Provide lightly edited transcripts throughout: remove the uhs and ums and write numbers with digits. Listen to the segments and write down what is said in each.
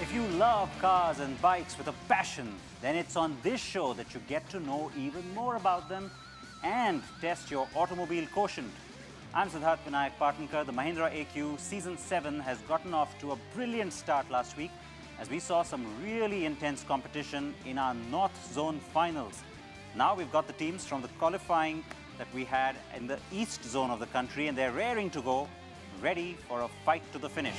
If you love cars and bikes with a passion, then it's on this show that you get to know even more about them and test your automobile quotient. I'm Siddharth Vinayak Partnkar. The Mahindra AQ Season 7 has gotten off to a brilliant start last week as we saw some really intense competition in our North Zone finals. Now we've got the teams from the qualifying that we had in the East Zone of the country, and they're raring to go, ready for a fight to the finish.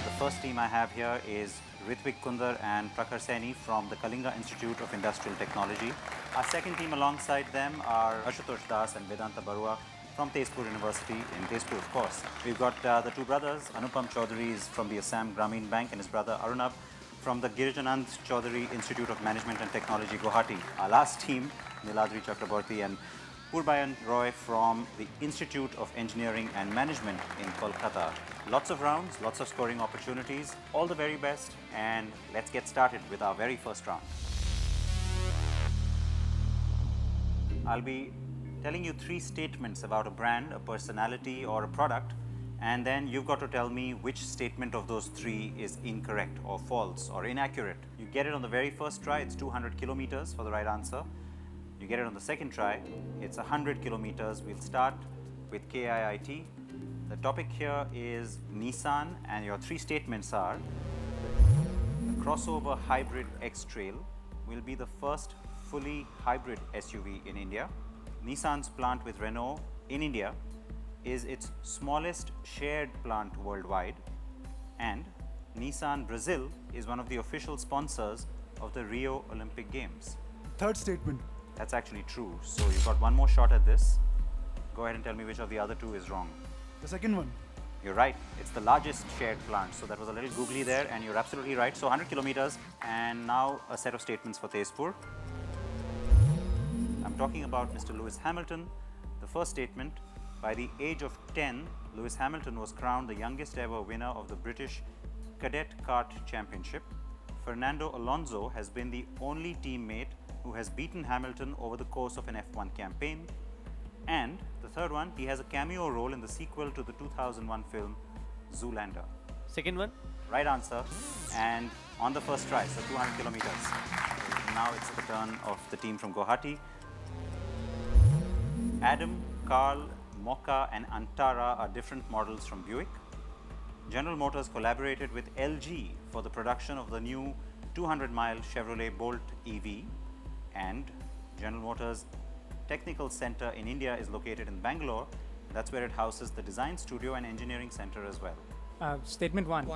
The first team I have here is Ritvik Kundar and Prakhar Saini from the Kalinga Institute of Industrial Technology. Our second team alongside them are Ashutosh Das and Vedanta Barua from Tezpur University in Tezpur, of course. We've got the two brothers. Anupam Chaudhary is from the Assam Grameen Bank and his brother Arunab from the Girijanand Chaudhary Institute of Management and Technology, Guwahati. Our last team, Niladri Chakraborty and Purbayan Roy from the Institute of Engineering and Management in Kolkata. Lots of rounds, lots of scoring opportunities. All the very best, and let's get started with our very first round. I'll be telling you three statements about a brand, a personality, or a product, and then you've got to tell me which statement of those three is incorrect or false or inaccurate. You get it on the very first try, it's 200 kilometers for the right answer. You get it on the second try, it's 100 kilometers. We'll start with KIIT. The topic here is Nissan, and your three statements are: the crossover hybrid X-Trail will be the first fully hybrid SUV in India. Nissan's plant with Renault in India is its smallest shared plant worldwide, and Nissan Brazil is one of the official sponsors of the Rio Olympic Games. Third statement. That's actually true. So you've got one more shot at this. Go ahead and tell me which of the other two is wrong. The second one. You're right. It's the largest shared plant. So that was a little googly there, and you're absolutely right. So 100 kilometers, and now a set of statements for Tezpur. I'm talking about Mr. Lewis Hamilton. The first statement: by the age of 10, Lewis Hamilton was crowned the youngest ever winner of the British Cadet Kart Championship. Fernando Alonso has been the only teammate who has beaten Hamilton over the course of an F1 campaign. And the third one, he has a cameo role in the sequel to the 2001 film Zoolander. Second one? Right answer, and on the first try, so 200 kilometers. So now it's the turn of the team from Guwahati. Adam, Carl, Mocha and Antara are different models from Buick. General Motors collaborated with LG for the production of the new 200-mile Chevrolet Bolt EV, and General Motors Technical Center in India is located in Bangalore. That's where it houses the design studio and engineering center as well. Statement one.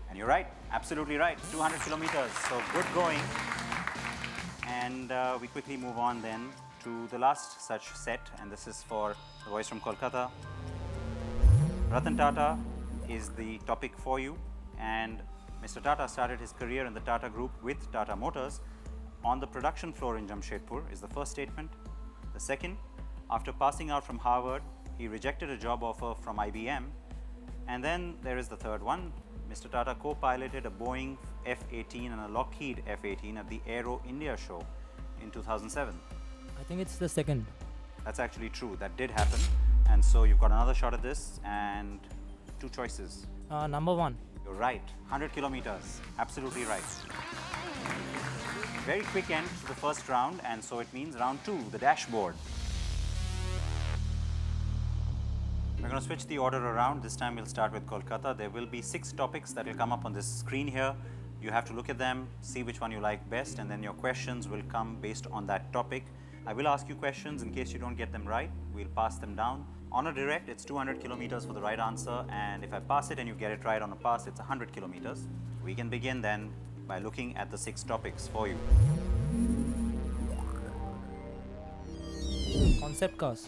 And you're right, absolutely right, 200 kilometers, so good going. And we quickly move on then to the last such set, and this is for the boys from Kolkata. Ratan Tata is the topic for you, and Mr. Tata started his career in the Tata Group with Tata Motors on the production floor in Jamshedpur is the first statement. The second: after passing out from Harvard, he rejected a job offer from IBM. And then there is the third one. Mr. Tata co-piloted a Boeing F-18 and a Lockheed F-18 at the Aero India show in 2007. I think it's the second. That's actually true. That did happen. And so you've got another shot at this and two choices. Number one. You're right. 100 kilometers. Absolutely right. Very quick end to the first round, and so it means round two, the dashboard. We're going to switch the order around. This time we'll start with Kolkata. There will be 6 topics that will come up on this screen here. You have to look at them, see which one you like best, and then your questions will come based on that topic. I will ask you questions. In case you don't get them right, we'll pass them down. On a direct, it's 200 kilometers for the right answer, and if I pass it and you get it right on a pass, it's 100 kilometers. We can begin then by looking at the 6 topics for you. Concept cars.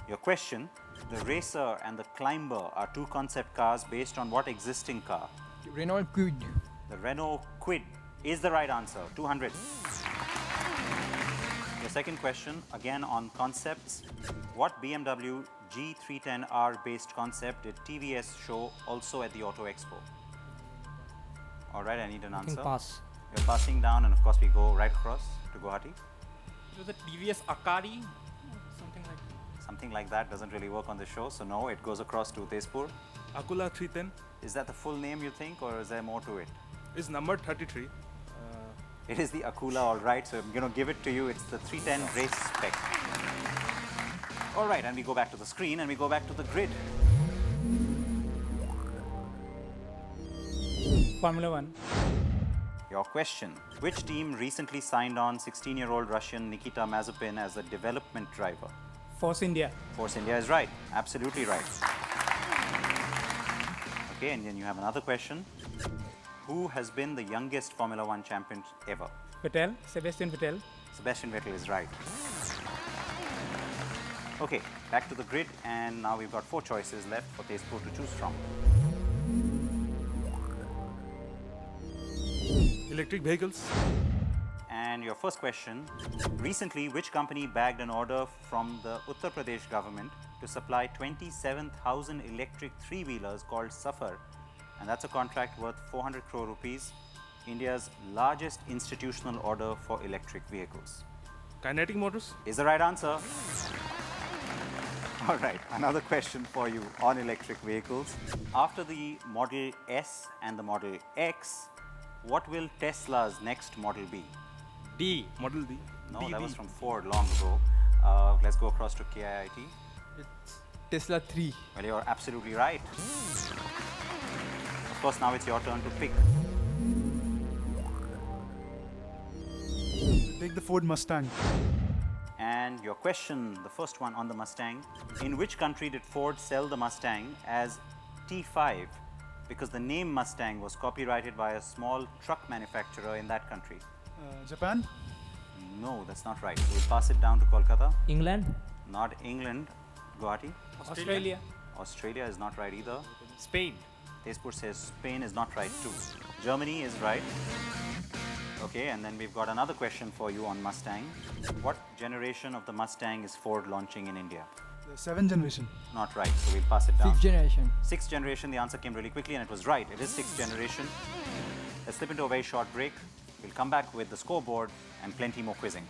Your question: the Racer and the Climber are 2 concept cars based on what existing car? Renault Kwid. The Renault Kwid is the right answer, 200. Your second question, again on concepts: what BMW G310R based concept did TVS show also at the Auto Expo? All right, I need an answer. Pass. You're passing down, and of course we go right across to Guwahati. It was a TVS Akari, something like that. Something like that doesn't really work on the show, so no, it goes across to Tezpur. Akula 310 Is that the full name, you think, or is there more to it? is number 33. It is the Akula, all right, so I'm going to give it to you. It's the 310 race spec. All right, and we go back to the screen and we go back to the grid. Formula 1. Your question. Which team recently signed on 16-year-old Russian Nikita Mazepin as a development driver? Force India. Force India is right. Absolutely right. Okay, and then you have another question. Who has been the youngest Formula One champion ever? Vettel. Sebastian Vettel. Sebastian Vettel is right. Okay, back to the grid, and now we've got 4 choices left for Tezpur to choose from. Electric vehicles. And your first question, recently which company bagged an order from the Uttar Pradesh government to supply 27,000 electric three-wheelers called Safar, and that's a contract worth 400 crore rupees, India's largest institutional order for electric vehicles? Kinetic motors. Is the right answer. All right, another question for you on electric vehicles. After the Model S and the Model X, what will Tesla's next model be? D. Model D. No, D, that D. was from Ford long ago. Let's go across to KIIT. It's Tesla 3. Well, you're absolutely right. Of course, now it's your turn to pick. Take the Ford Mustang. And your question, the first one on the Mustang. In which country did Ford sell the Mustang as T5? Because the name Mustang was copyrighted by a small truck manufacturer in that country. Japan. No, that's not right. So we'll pass it down to Kolkata. England. Not England. Guwahati. Australia. Australia is not right either. Spain. Tezpur says Spain is not right too. Germany is right. Okay, and then we've got another question for you on Mustang. What generation of the Mustang is Ford launching in India? The 7th generation. Not right, so we'll pass it down. generation. 6th generation, the answer came really quickly and it was right. It is 6th generation. Let's slip into a very short break. We'll come back with the scoreboard and plenty more quizzing.